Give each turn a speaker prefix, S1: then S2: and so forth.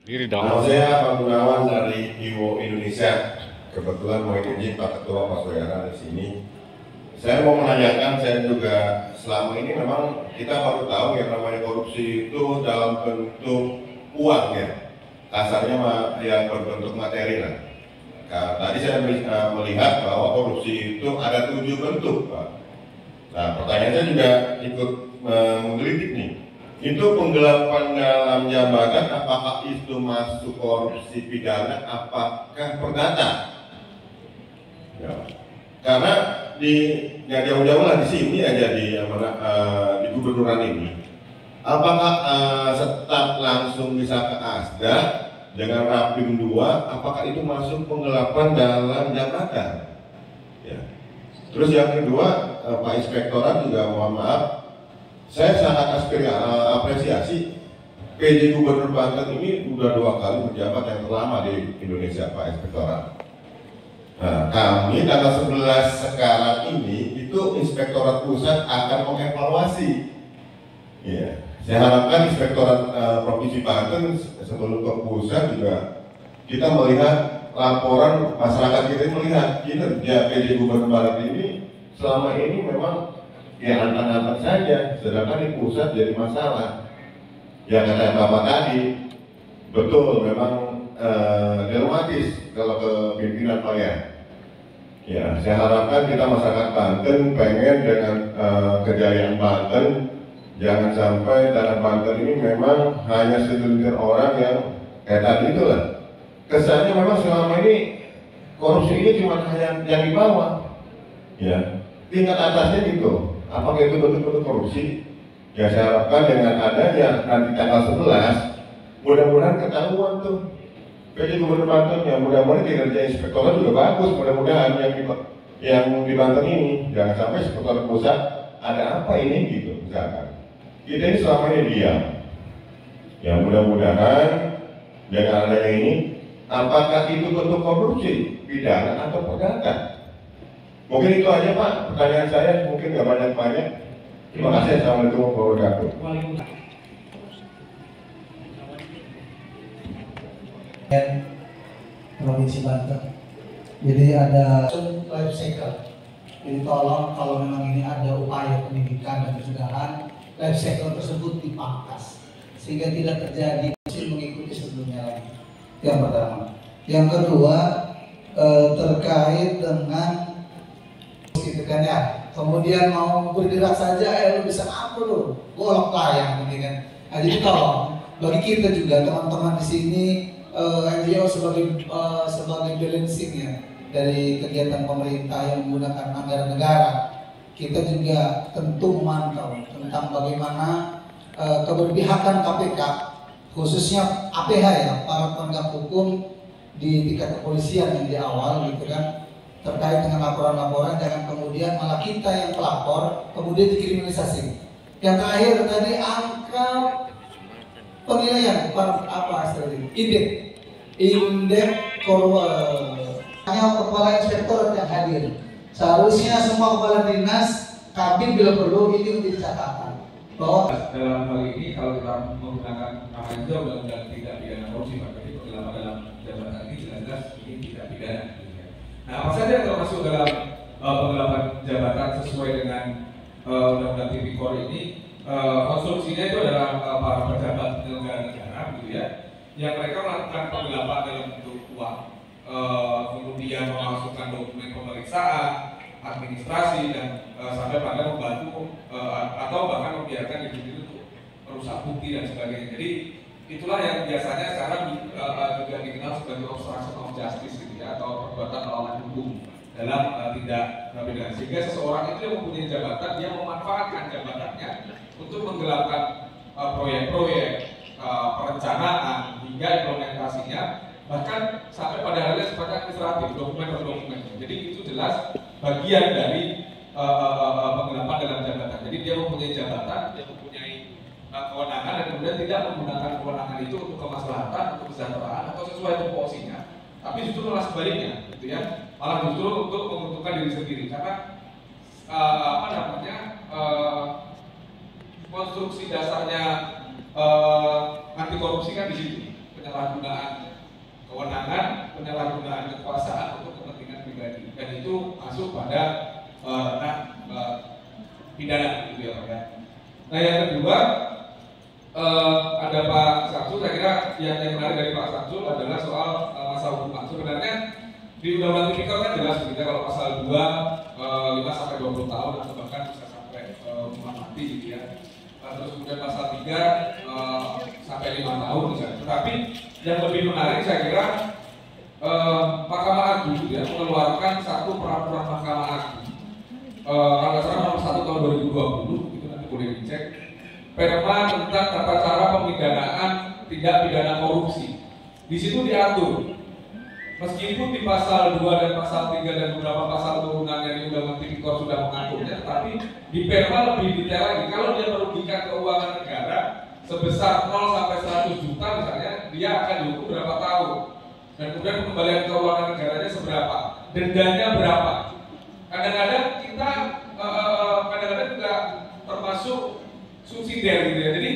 S1: Diri dong.
S2: Nama saya Pak Gunawan dari Iwo Indonesia. Kebetulan mau izin Pak Ketua Pak Soyara di sini. Saya mau menanyakan, saya juga selama ini memang kita baru tahu yang namanya korupsi itu dalam bentuk uang ya, kasarnya yang berbentuk materi lah. Nah, tadi saya melihat bahwa korupsi itu ada 7 bentuk, Pak. Nah, pertanyaan saya juga ikut menggelitik nih. Itu penggelapan dalam jabatan, apakah itu masuk korupsi pidana, apakah perdata? Ya. Karena nggak jauh-jauh lah di sini aja di gubernuran ini. Apakah staf langsung bisa ke Asda dengan Rapim 2? Apakah itu masuk penggelapan dalam jabatan? Ya. Terus yang kedua, Pak Inspektorat juga mohon maaf. Saya sangat apresiasi PJ Gubernur Banten ini udah 2 kali menjabat yang terlama di Indonesia, Pak Inspektorat. Nah, kami tanggal 11 sekarang ini itu Inspektorat Pusat akan mengevaluasi. Ya, saya harapkan Inspektorat Provinsi Banten sebelum ke pusat juga kita melihat laporan masyarakat, kita melihat kinerja PJ Gubernur Banten ini selama ini memang ya antang-antang saja, sedangkan di pusat jadi masalah. Yang kata Bapak tadi, betul memang dilematis kalau ke pimpinan Pak ya. Ya, saya harapkan kita masyarakat Banten pengen dengan kejayaan Banten, jangan sampai dalam Banten ini memang hanya segelintir orang yang kayak tadi itu lah. Kesannya memang selama ini korupsi ini cuma hanya yang di bawah. Ya, tingkat atasnya gitu. Apakah itu bentuk-bentuk korupsi? Ya saya harapkan dengan adanya nanti tanggal 11, mudah-mudahan ketahuan tuh PJ Gubernur Banten, ya mudah-mudahan kinerja inspektorat juga bagus, mudah-mudahan yang di Banten ini jangan sampai inspektorat pusat ada apa ini gitu misalkan. Kita ini selama ini diam. Ya mudah-mudahan dengan adanya ini, apakah itu bentuk korupsi, pidana atau perdata? Mungkin itu aja Pak, pertanyaan saya mungkin nggak banyak-banyak. Terima kasih. Assalamualaikum warahmatullahi wabarakatuh.
S3: Provinsi Banten. Jadi ada life cycle. Jadi tolong kalau memang ini ada upaya pendidikan dan pencegahan, life cycle tersebut dipangkas sehingga tidak terjadi mengikuti sebelumnya lagi. Yang pertama. Yang kedua terkait dengan gitu kan ya. Kemudian mau bergerak saja, lu bisa apa lu? Golok layang gitu kan. Nah, jadi tolong bagi kita juga teman-teman di sini NGO sebagai balancing ya dari kegiatan pemerintah yang menggunakan anggaran negara, kita juga tentu memantau tentang bagaimana keberpihakan KPK khususnya APH ya, para penegak hukum di tingkat kepolisian yang di awal gitu kan, terkait dengan laporan-laporan, jangan kemudian malah kita yang pelapor kemudian dikriminalisasi. Yang terakhir tadi angka penilaian apa indeks hanya kepala inspektorat yang hadir. Seharusnya semua kepala dinas, kabin bila perlu ini menjadi catatan bahwa
S4: dalam hal ini kalau kita menggunakan nama itu undang-undang tidak pidana korupsi, maka itu dalam jabatan ini jelas-jelas ini tidak pidana. Nah, apa saja yang termasuk dalam penggelapan jabatan sesuai dengan undang-undang Tipikor ini? Konstruksinya itu adalah para pejabat penyelenggara negara, gitu ya, yang mereka melakukan penggelapan dalam bentuk uang, kemudian memasukkan dokumen pemeriksaan, administrasi, dan sampai pada membantu atau bahkan membiarkan diri untuk merusak bukti dan sebagainya. Jadi itulah yang biasanya sekarang juga dikenal sebagai obstruction of justice gitu ya, atau perbuatan melawan hukum dalam tindak pidana. Sehingga seseorang itu yang mempunyai jabatan, dia memanfaatkan jabatannya untuk menggelapkan proyek-proyek, perencanaan hingga implementasinya, bahkan sampai pada hal yang sifatnya administratif, dokumen per dokumen. Jadi itu jelas bagian dari penggelapan dalam jabatan. Jadi dia mempunyai jabatan, dia mempunyai kewenangan, dan kemudian tidak menggunakan kewenangan itu untuk kemaslahatan, untuk kesejahteraan atau sesuai tupoksinya, tapi justru malah sebaliknya, gitu ya, malah justru untuk menguntungkan diri sendiri. Karena konstruksi dasarnya anti korupsi kan di situ, penyalahgunaan kewenangan, penyalahgunaan kekuasaan untuk kepentingan pribadi, dan itu masuk pada ranah pidana gitu ya Pak ya. Nah yang kedua ada Pak Samsul, saya kira yang menarik dari Pak Samsul adalah soal masa hukuman. Sebenarnya di Undang-Undang Tipikor kan jelas begitu, kalau pasal 2 5 sampai 20 tahun atau bahkan bisa sampai hukuman mati gitu ya. Terus kemudian pasal 3 sampai 5 tahun misalnya. Tetapi yang lebih menarik saya kira Mahkamah Agung gitu ya, mengeluarkan satu peraturan Mahkamah Agung kalau nggak salah nomor 1 tahun 2020, itu nanti boleh dicek, Perma tentang tata cara pemidanaan tindak pidana korupsi. Di situ diatur, meskipun di pasal 2 dan pasal 3 dan beberapa pasal turunannya di Undang-Undang Tipikor sudah mengaturnya, tetapi di Perma lebih detail lagi. Kalau dia merugikan keuangan negara sebesar 0 sampai 100 juta misalnya, dia akan dihukum berapa tahun, dan kemudian pengembalian keuangan negaranya seberapa, dendanya berapa. Kadang-kadang kita kadang-kadang juga termasuk subsidiar gitu ya. Jadi